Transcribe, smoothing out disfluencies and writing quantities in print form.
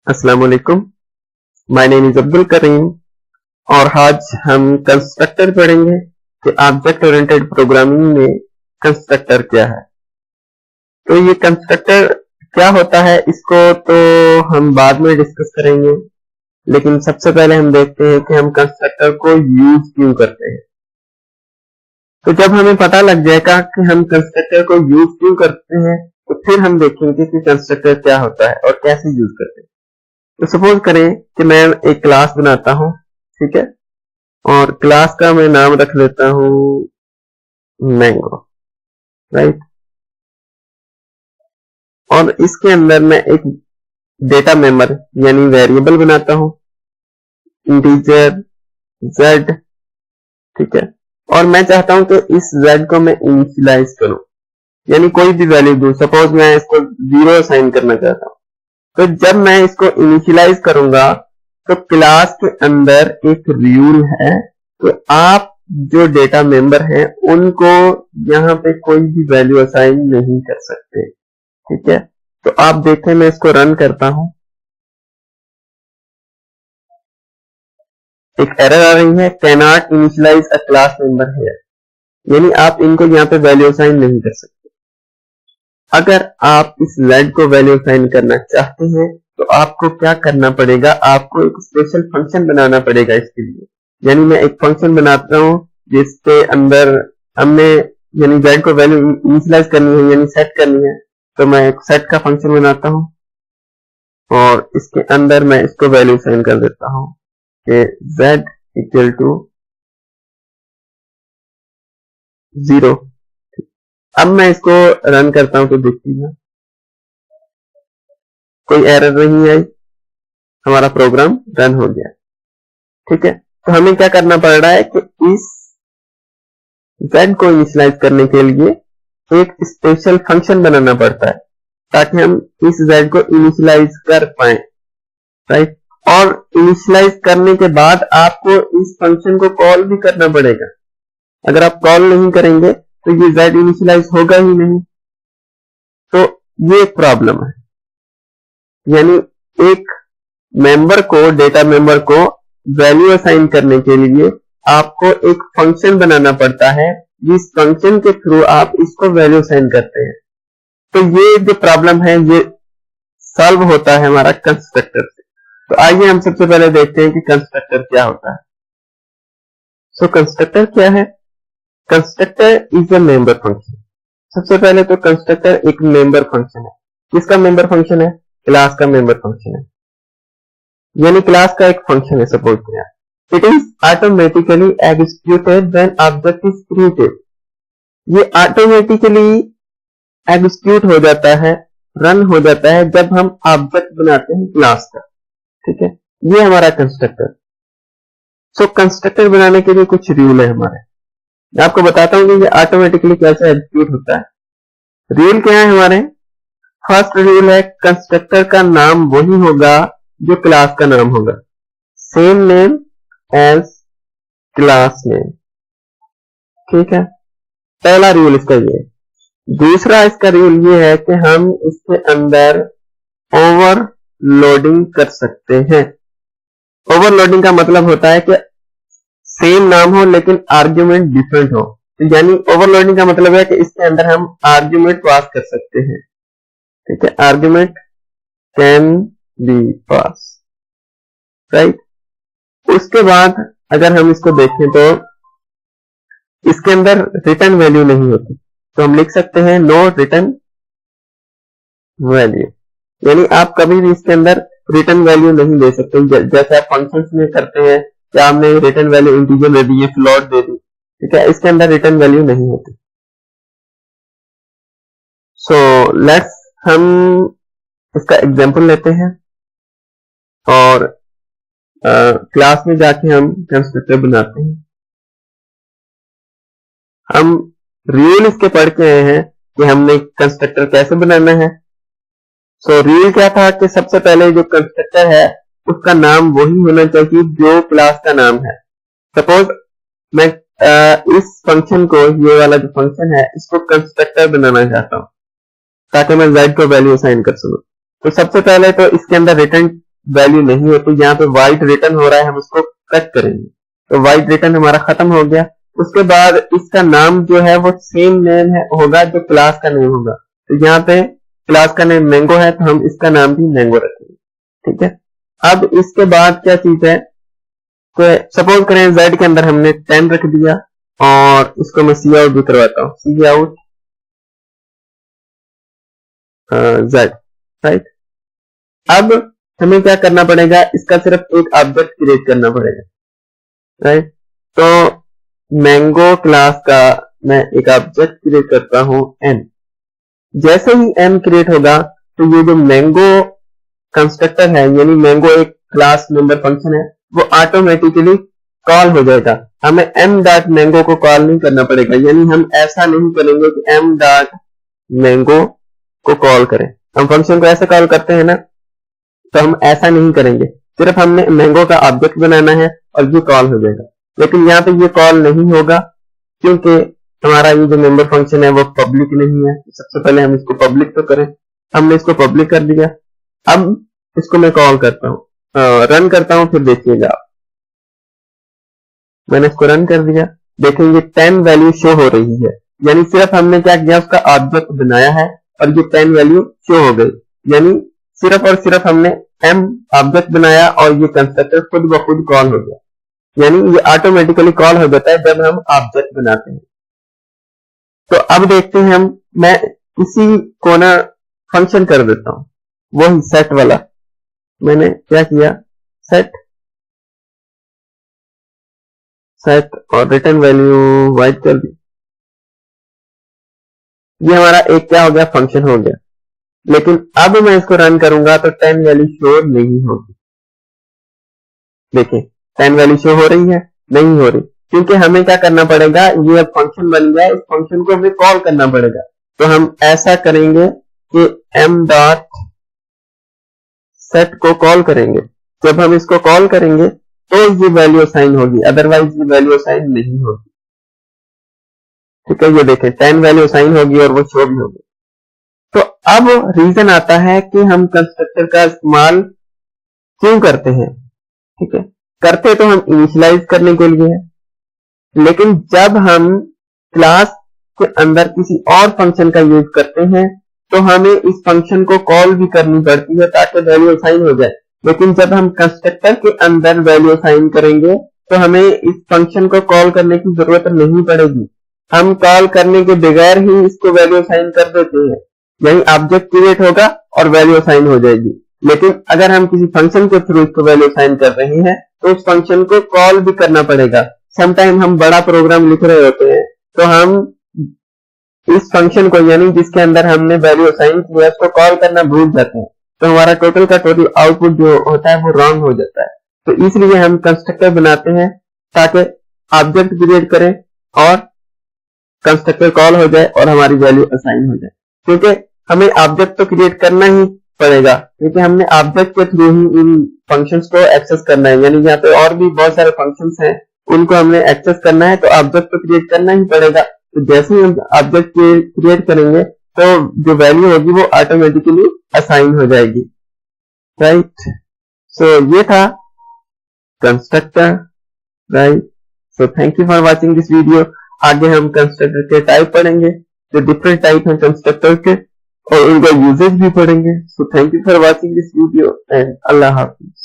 अस्सलाम वालेकुम। My name is Abdul Karim और आज हम कंस्ट्रक्टर पढ़ेंगे कि ऑब्जेक्ट ओरिएंटेड प्रोग्रामिंग में कंस्ट्रक्टर क्या है। तो ये कंस्ट्रक्टर क्या होता है इसको तो हम बाद में डिस्कस करेंगे, लेकिन सबसे पहले हम देखते हैं कि हम कंस्ट्रक्टर को यूज क्यों करते हैं। तो जब हमें पता लग जाएगा कि हम कंस्ट्रक्टर को यूज क्यों करते हैं तो फिर हम देखेंगे कि कंस्ट्रक्टर क्या होता है और कैसे यूज करते हैं। तो सपोज करें कि मैं एक क्लास बनाता हूं, ठीक है, और क्लास का मैं नाम रख लेता हूं मैंगो, राइट। और इसके अंदर मैं एक डेटा मेंबर यानी वेरिएबल बनाता हूं, इंटीजर z, ठीक है। और मैं चाहता हूं कि इस z को मैं इनिशियलाइज करूं, यानी कोई भी वैल्यू दूं। सपोज मैं इसको 0 असाइन करना चाहता हूं। तो जब मैं इसको इनिशियलाइज करूंगा तो क्लास के अंदर एक रूल है कि आप जो डेटा मेंबर हैं उनको यहां पे कोई भी वैल्यू असाइन नहीं कर सकते, ठीक है। तो आप देखें, मैं इसको रन करता हूं, एक एरर आ रही है, can not initialize a class member here, यानी आप इनको यहां पे वैल्यू असाइन नहीं कर सकते। अगर आप इस z को वैल्यू असाइन करना चाहते हैं तो आपको क्या करना पड़ेगा, आपको एक स्पेशल फंक्शन बनाना पड़ेगा इसके लिए। यानी मैं एक फंक्शन बनाता हूं जिसके अंदर हमने यानी z को वैल्यू इनिशियलाइज करनी है यानी सेट करनी है। तो मैं एक सेट का फंक्शन बनाता हूं और इसके अंदर मैं इसको वैल्यू असाइन कर देता हूं कि z इक्वल टू 0। अब मैं इसको रन करता हूं तो देखिए कोई एरर नहीं आई, हमारा प्रोग्राम रन हो गया, ठीक है। तो हमें क्या करना पड़ रहा है कि इस z को इनिशियलाइज करने के लिए एक स्पेशल फंक्शन बनाना पड़ता है ताकि हम इस z को इनिशियलाइज कर पाए, राइट। और इनिशियलाइज करने के बाद आपको इस फंक्शन को कॉल भी करना पड़ेगा। अगर आप कॉल नहीं करेंगे तो ये z इनिशियलाइज होगा ही नहीं। तो ये एक प्रॉब्लम है, यानी एक मेंबर को, डेटा मेंबर को वैल्यू असाइन करने के लिए आपको एक फंक्शन बनाना पड़ता है जिस फंक्शन के थ्रू आप इसको वैल्यू असाइन करते हैं। तो ये जो प्रॉब्लम है ये सॉल्व होता है हमारा कंस्ट्रक्टर से। तो आइए हम सबसे पहले देखते हैं कि कंस्ट्रक्टर क्या होता है। सो कंस्ट्रक्टर क्या है? Constructor is a member function. सबसे पहले तो कंस्ट्रक्टर एक मेंबर फंक्शन है। किसका मेंबर फंक्शन है? क्लास का मेंबर फंक्शन है, यानी क्लास का एक फंक्शन है। सपोज किया, it is automatically executed when object is created. ये ऑटोमेटिकली एग्जीक्यूट हो जाता है, रन हो जाता है जब हम ऑब्जेक्ट बनाते हैं क्लास का, ठीक है। ये हमारा कंस्ट्रक्टर। सो कंस्ट्रक्टर बनाने के लिए कुछ रूल है हमारे। मैं आपको बताता हूं कि ये ऑटोमेटिकली कैसे एग्जीक्यूट होता है। रूल क्या है हमारे? फर्स्ट रूल है, कंस्ट्रक्टर का नाम वही होगा जो क्लास का नाम होगा, same name as class name, ठीक है। पहला रूल इसका ये है। दूसरा इसका रूल ये है कि हम इसके अंदर ओवरलोडिंग कर सकते हैं। ओवरलोडिंग का मतलब होता है कि सेम नाम हो लेकिन आर्ग्यूमेंट डिफरेंट हो। तो यानी ओवरलोडिंग का मतलब है कि इसके अंदर हम आर्ग्यूमेंट पास कर सकते हैं, ठीक है। Argument can be pass, right. उसके बाद अगर हम इसको देखें तो इसके अंदर रिटर्न वैल्यू नहीं होती, तो हम लिख सकते हैं नो रिटर्न वैल्यू, यानी आप कभी भी इसके अंदर रिटर्न वैल्यू नहीं दे सकते। जैसे आप फंक्शंस में करते हैं कि आपने रिटर्न वैल्यू इंटीजर दे दी, फ्लोट दे दी, ठीक है। इसके अंदर रिटर्न वैल्यू नहीं होती। सो लेट्स हम इसका एग्जांपल लेते हैं और क्लास में जाके हम कंस्ट्रक्टर बनाते हैं। हम रूल इसके पढ़ के आए हैं कि हमने कंस्ट्रक्टर कैसे बनाना है। सो रूल क्या था कि सबसे पहले जो कंस्ट्रक्टर है उसका नाम वही होना चाहिए जो क्लास का नाम है। सपोज मैं इस फंक्शन को, ये वाला जो फंक्शन है, इसको कंस्ट्रक्टर बनाना चाहता हूं ताकि मैं z को वैल्यू असाइन कर सकूं। तो सबसे पहले तो इसके अंदर रिटर्न वैल्यू नहीं होती, यहाँ पे वाइट रिटर्न हो रहा है, हम उसको कट करेंगे तो वाइट रिटर्न हमारा खत्म हो गया। उसके बाद इसका नाम जो है वो सेम नेम है होगा जो क्लास का नेम होगा। तो यहाँ पे क्लास का नेम मैंगो है तो हम इसका नाम भी मैंगो रखेंगे, ठीक है। अब इसके बाद क्या चीज है, तो सपोज करें z के अंदर हमने 10 रख दिया और इसको मैं सी आउट भी करवाता हूँ, सी आउट z, राइट। अब हमें क्या करना पड़ेगा, इसका सिर्फ एक ऑब्जेक्ट क्रिएट करना पड़ेगा, राइट। तो मैंगो क्लास का मैं एक ऑब्जेक्ट क्रिएट करता हूं m। जैसे ही m क्रिएट होगा तो ये जो मैंगो कंस्ट्रक्टर है, यानी मैंगो एक क्लास मेंबर फंक्शन है, वो ऑटोमेटिकली कॉल हो जाएगा। हमें m.mango को कॉल नहीं करना पड़ेगा, यानी हम ऐसा नहीं करेंगे कि m.mango को कॉल करें। हम फंक्शन को ऐसे कॉल करते हैं ना, तो हम ऐसा नहीं करेंगे, सिर्फ हमने मैंगो का ऑब्जेक्ट बनाना है और ये कॉल हो जाएगा। लेकिन यहाँ पे ये कॉल नहीं होगा क्योंकि हमारा ये जो मेंबर फंक्शन है वो पब्लिक नहीं है। सबसे पहले हम इसको पब्लिक तो करें, हमने इसको पब्लिक कर दिया। अब इसको मैं कॉल करता हूँ, रन करता हूँ, फिर देखिएगा आप, मैंने इसको रन कर दिया, देखेंगे 10 वैल्यू शो हो रही है, यानी सिर्फ हमने क्या किया, उसका ऑब्जेक्ट बनाया है और ये 10 वैल्यू शो हो गई। यानी सिर्फ और सिर्फ हमने m ऑब्जेक्ट बनाया और ये कंस्ट्रक्टर खुद ब खुद कॉल हो गया, यानी ये ऑटोमेटिकली कॉल हो जाता है जब हम ऑब्जेक्ट बनाते हैं। तो अब देखते हैं हम, मैं इसी को ना फंक्शन कर देता हूं, वही सेट वाला। मैंने क्या किया, सेट और रिटर्न वैल्यू वाइट कर दी। ये हमारा एक क्या हो गया, फंक्शन हो गया। लेकिन अब मैं इसको रन करूंगा तो 10 वैल्यू शो नहीं होगी। देखिए 10 वैल्यू शो हो रही है, नहीं हो रही, क्योंकि हमें क्या करना पड़ेगा, ये अब फंक्शन बन गया, इस फंक्शन को हमें कॉल करना पड़ेगा। तो हम ऐसा करेंगे कि m.set को कॉल करेंगे। जब हम इसको कॉल करेंगे तो ये वैल्यू असाइन होगी, अदरवाइज ये वैल्यू असाइन नहीं होगी, ठीक है। ये देखें 10 वैल्यू असाइन होगी और वो शो भी होगी। तो अब रीजन आता है कि हम कंस्ट्रक्टर का इस्तेमाल क्यों करते हैं, ठीक है। करते तो हम इनिशियलाइज करने के लिए है, लेकिन जब हम क्लास के अंदर किसी और फंक्शन का यूज करते हैं तो हमें इस फंक्शन को कॉल भी करनी पड़ती है ताकि वैल्यू असाइन हो जाए। लेकिन जब हम कंस्ट्रक्टर के अंदर वैल्यू असाइन करेंगे तो हमें इस फंक्शन को कॉल करने की जरूरत नहीं पड़ेगी, हम कॉल करने के बगैर ही इसको वैल्यू असाइन कर देते हैं। यही ऑब्जेक्ट क्रिएट होगा और वैल्यू असाइन हो जाएगी। लेकिन अगर हम किसी फंक्शन के थ्रू इसको वैल्यू असाइन कर रहे हैं तो उस फंक्शन को कॉल भी करना पड़ेगा। समटाइम हम बड़ा प्रोग्राम लिख रहे होते हैं तो हम इस फंक्शन को, यानी जिसके अंदर हमने वैल्यू असाइन किया, उसको कॉल करना भूल जाते हैं, तो हमारा टोटल का टोटल आउटपुट जो होता है वो रॉन्ग हो जाता है। तो इसलिए हम कंस्ट्रक्टर बनाते हैं ताकि ऑब्जेक्ट क्रिएट करें और कंस्ट्रक्टर कॉल हो जाए और हमारी वैल्यू असाइन हो जाए। क्योंकि हमें ऑब्जेक्ट तो क्रिएट करना ही पड़ेगा, क्योंकि हमने ऑब्जेक्ट के थ्रू ही इन फंक्शंस को एक्सेस करना है। यानी यहाँ पे और भी बहुत सारे फंक्शंस हैं, उनको हमने एक्सेस करना है, तो ऑब्जेक्ट तो क्रिएट करना ही पड़ेगा। तो जैसे ही हम ऑब्जेक्ट क्रिएट करेंगे तो जो वैल्यू होगी वो ऑटोमेटिकली असाइन हो जाएगी, राइट। सो ये था constructor, right. So thank you for watching this video. आगे हम कंस्ट्रक्टर के टाइप पढ़ेंगे, जो डिफरेंट टाइप हैं कंस्ट्रक्टर के, और उनका यूजेज भी पढ़ेंगे। So thank you for watching this video and Allah Hafiz.